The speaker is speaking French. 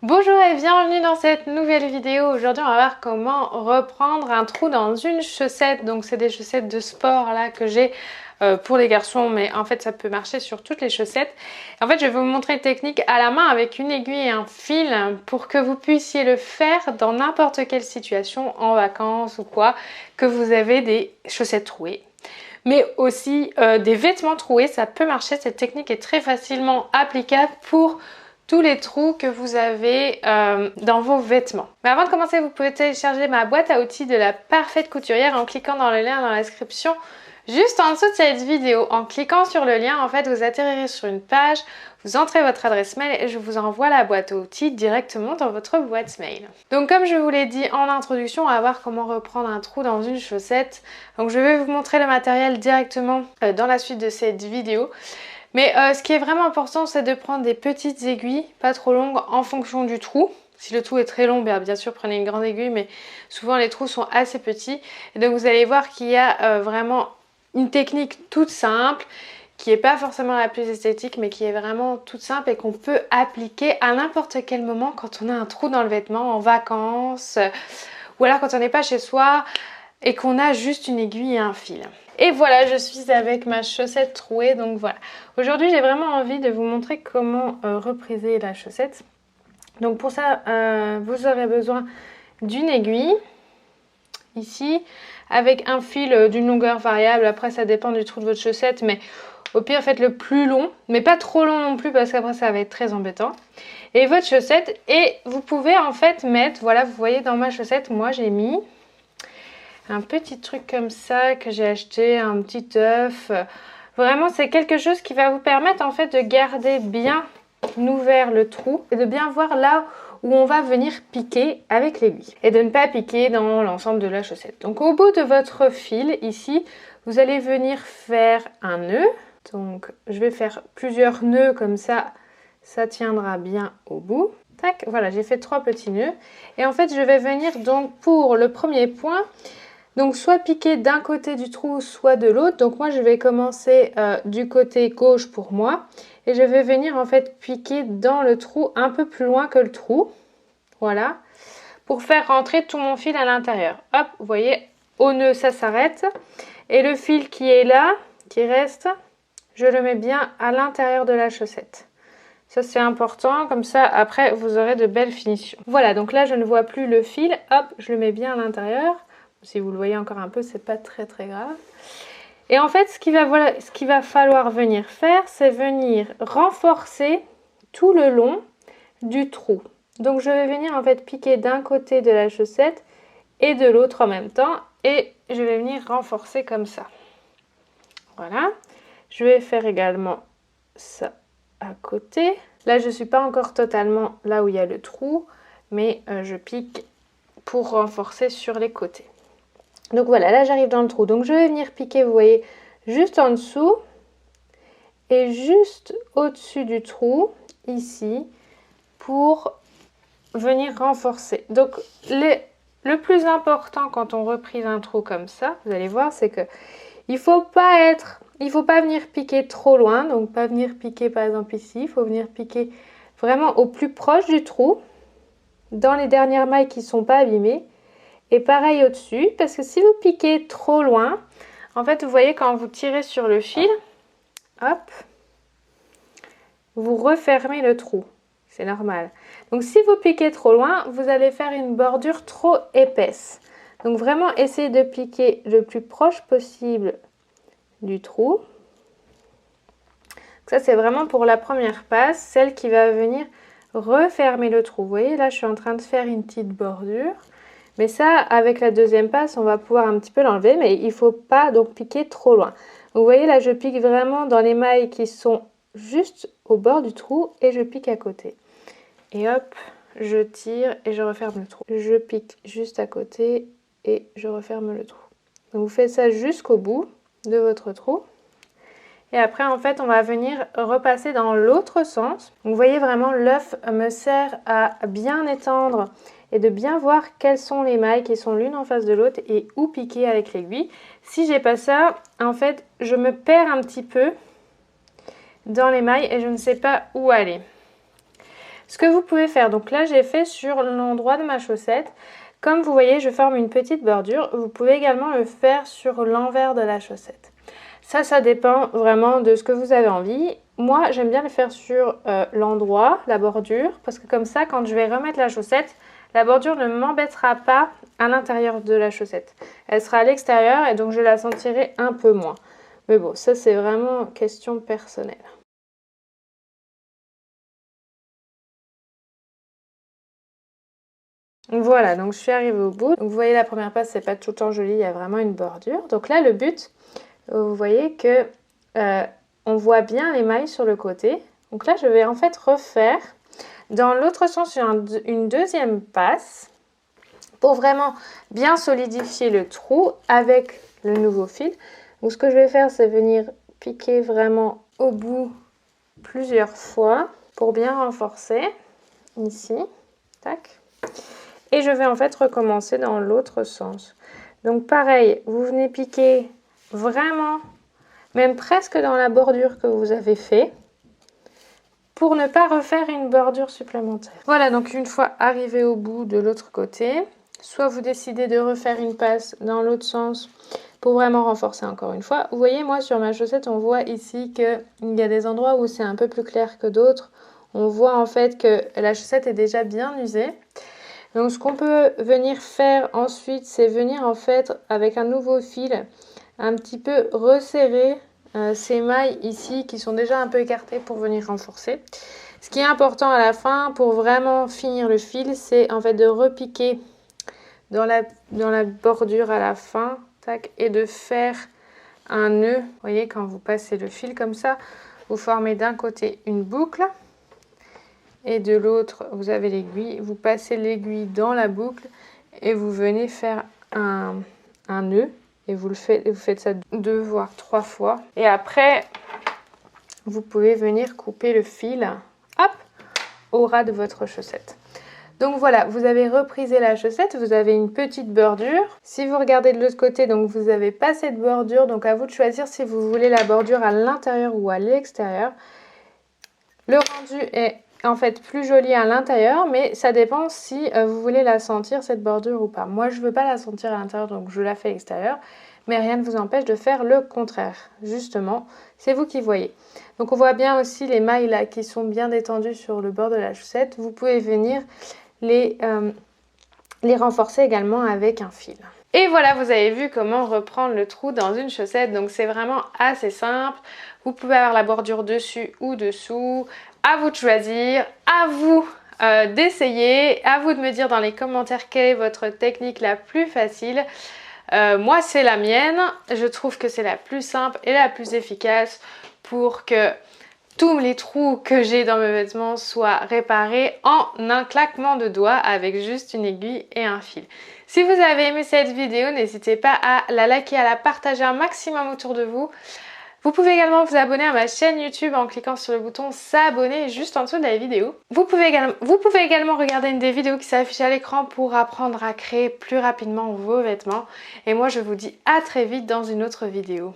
Bonjour et bienvenue dans cette nouvelle vidéo. Aujourd'hui on va voir comment reprendre un trou dans une chaussette. Donc c'est des chaussettes de sport là que j'ai pour les garçons, mais en fait ça peut marcher sur toutes les chaussettes. En fait je vais vous montrer une technique à la main avec une aiguille et un fil pour que vous puissiez le faire dans n'importe quelle situation, en vacances ou quoi, que vous avez des chaussettes trouées. Mais aussi des vêtements troués, ça peut marcher. Cette technique est très facilement applicable pour tous les trous que vous avez dans vos vêtements. Mais avant de commencer, vous pouvez télécharger ma boîte à outils de la parfaite couturière en cliquant dans le lien dans la description juste en dessous de cette vidéo. En cliquant sur le lien, en fait, vous atterrirez sur une page, vous entrez votre adresse mail et je vous envoie la boîte à outils directement dans votre boîte mail. Donc comme je vous l'ai dit en introduction, on va voir comment reprendre un trou dans une chaussette. Donc je vais vous montrer le matériel directement dans la suite de cette vidéo. Mais ce qui est vraiment important, c'est de prendre des petites aiguilles, pas trop longues, en fonction du trou. Si le trou est très long, bien sûr prenez une grande aiguille, mais souvent les trous sont assez petits. Et donc vous allez voir qu'il y a vraiment une technique toute simple, qui n'est pas forcément la plus esthétique, mais qui est vraiment toute simple et qu'on peut appliquer à n'importe quel moment quand on a un trou dans le vêtement, en vacances, ou alors quand on n'est pas chez soi et qu'on a juste une aiguille et un fil. Et voilà, je suis avec ma chaussette trouée, donc voilà. Aujourd'hui, j'ai vraiment envie de vous montrer comment repriser la chaussette. Donc pour ça, vous aurez besoin d'une aiguille, ici, avec un fil d'une longueur variable. Après, ça dépend du trou de votre chaussette, mais au pire, faites le plus long, mais pas trop long non plus, parce qu'après, ça va être très embêtant. Et votre chaussette, et vous pouvez en fait mettre, voilà, vous voyez dans ma chaussette, moi j'ai mis un petit truc comme ça que j'ai acheté, un petit œuf. Vraiment, c'est quelque chose qui va vous permettre en fait de garder bien ouvert le trou et de bien voir là où on va venir piquer avec l'aiguille et de ne pas piquer dans l'ensemble de la chaussette. Donc au bout de votre fil ici, vous allez venir faire un nœud. Donc je vais faire plusieurs nœuds comme ça, ça tiendra bien au bout. Tac, voilà, j'ai fait 3 petits nœuds et en fait je vais venir donc pour le premier point, donc soit piquer d'un côté du trou, soit de l'autre. Donc moi je vais commencer du côté gauche pour moi. Et je vais venir en fait piquer dans le trou un peu plus loin que le trou. Voilà. Pour faire rentrer tout mon fil à l'intérieur. Hop, vous voyez, au nœud ça s'arrête. Et le fil qui est là, qui reste, je le mets bien à l'intérieur de la chaussette. Ça c'est important, comme ça après vous aurez de belles finitions. Voilà, donc là je ne vois plus le fil. Hop, je le mets bien à l'intérieur. Si vous le voyez encore un peu, c'est pas très grave. Et en fait, ce qu'il va falloir venir faire, c'est venir renforcer tout le long du trou. Donc je vais venir en fait piquer d'un côté de la chaussette et de l'autre en même temps. Et je vais venir renforcer comme ça. Voilà. Je vais faire également ça à côté. Là, je ne suis pas encore totalement là où il y a le trou, mais je pique pour renforcer sur les côtés. Donc voilà, là j'arrive dans le trou. Donc je vais venir piquer, vous voyez, juste en dessous et juste au-dessus du trou, ici, pour venir renforcer. Donc le plus important quand on reprise un trou comme ça, vous allez voir, c'est que il faut pas venir piquer trop loin. Donc pas venir piquer par exemple ici, il faut venir piquer vraiment au plus proche du trou, dans les dernières mailles qui ne sont pas abîmées. Et pareil au-dessus, parce que si vous piquez trop loin, en fait, vous voyez quand vous tirez sur le fil, hop, vous refermez le trou. C'est normal. Donc si vous piquez trop loin, vous allez faire une bordure trop épaisse. Donc vraiment, essayez de piquer le plus proche possible du trou. Ça, c'est vraiment pour la première passe, celle qui va venir refermer le trou. Vous voyez, là, je suis en train de faire une petite bordure. Mais ça, avec la deuxième passe, on va pouvoir un petit peu l'enlever, mais il ne faut pas donc piquer trop loin. Vous voyez, là, je pique vraiment dans les mailles qui sont juste au bord du trou et je pique à côté. Et hop, je tire et je referme le trou. Je pique juste à côté et je referme le trou. Donc, vous faites ça jusqu'au bout de votre trou. Et après, en fait, on va venir repasser dans l'autre sens. Donc, vous voyez vraiment, l'œuf me sert à bien étendre et de bien voir quelles sont les mailles qui sont l'une en face de l'autre et où piquer avec l'aiguille. Si j'ai pas ça, en fait, je me perds un petit peu dans les mailles et je ne sais pas où aller. Ce que vous pouvez faire, donc là j'ai fait sur l'endroit de ma chaussette. Comme vous voyez, je forme une petite bordure. Vous pouvez également le faire sur l'envers de la chaussette. Ça dépend vraiment de ce que vous avez envie. Moi, j'aime bien le faire sur l'endroit, la bordure, parce que comme ça, quand je vais remettre la chaussette, la bordure ne m'embêtera pas à l'intérieur de la chaussette. Elle sera à l'extérieur et donc je la sentirai un peu moins. Mais bon, ça c'est vraiment question personnelle. Voilà, donc je suis arrivée au bout. Donc vous voyez, la première passe, c'est pas tout le temps joli, il y a vraiment une bordure. Donc là, le but, vous voyez que on voit bien les mailles sur le côté. Donc là, je vais en fait refaire dans l'autre sens une deuxième passe pour vraiment bien solidifier le trou avec le nouveau fil. Donc ce que je vais faire, c'est venir piquer vraiment au bout plusieurs fois pour bien renforcer ici. Tac. Et je vais en fait recommencer dans l'autre sens. Donc pareil, vous venez piquer vraiment, même presque dans la bordure que vous avez fait, pour ne pas refaire une bordure supplémentaire. Voilà, donc une fois arrivé au bout de l'autre côté, soit vous décidez de refaire une passe dans l'autre sens pour vraiment renforcer encore une fois. Vous voyez, moi sur ma chaussette, on voit ici qu'il y a des endroits où c'est un peu plus clair que d'autres. On voit en fait que la chaussette est déjà bien usée. Donc ce qu'on peut venir faire ensuite, c'est venir en fait avec un nouveau fil un petit peu resserrer ces mailles ici qui sont déjà un peu écartées pour venir renforcer. Ce qui est important à la fin pour vraiment finir le fil, c'est en fait de repiquer dans la bordure à la fin, tac, et de faire un nœud. Vous voyez, quand vous passez le fil comme ça, vous formez d'un côté une boucle et de l'autre vous avez l'aiguille. Vous passez l'aiguille dans la boucle et vous venez faire un nœud et vous faites ça 2 voire 3 fois. Et après, vous pouvez venir couper le fil, hop, au ras de votre chaussette. Donc voilà, vous avez reprisé la chaussette, vous avez une petite bordure. Si vous regardez de l'autre côté, donc vous n'avez pas cette bordure, donc à vous de choisir si vous voulez la bordure à l'intérieur ou à l'extérieur. Le rendu est en fait plus joli à l'intérieur, mais ça dépend si vous voulez la sentir cette bordure ou pas. Moi je veux pas la sentir à l'intérieur, donc je la fais à l'extérieur, mais rien ne vous empêche de faire le contraire. Justement, c'est vous qui voyez. Donc on voit bien aussi les mailles là qui sont bien détendues sur le bord de la chaussette. Vous pouvez venir les renforcer également avec un fil. Et voilà, vous avez vu comment reprendre le trou dans une chaussette. Donc c'est vraiment assez simple. Vous pouvez avoir la bordure dessus ou dessous. À vous de choisir, à vous d'essayer, à vous de me dire dans les commentaires quelle est votre technique la plus facile. Moi c'est la mienne, je trouve que c'est la plus simple et la plus efficace pour que tous les trous que j'ai dans mes vêtements soient réparés en un claquement de doigts avec juste une aiguille et un fil. Si vous avez aimé cette vidéo, n'hésitez pas à la liker, à la partager un maximum autour de vous. Vous pouvez également vous abonner à ma chaîne YouTube en cliquant sur le bouton s'abonner juste en dessous de la vidéo. Vous pouvez également regarder une des vidéos qui s'affiche à l'écran pour apprendre à créer plus rapidement vos vêtements. Et moi je vous dis à très vite dans une autre vidéo.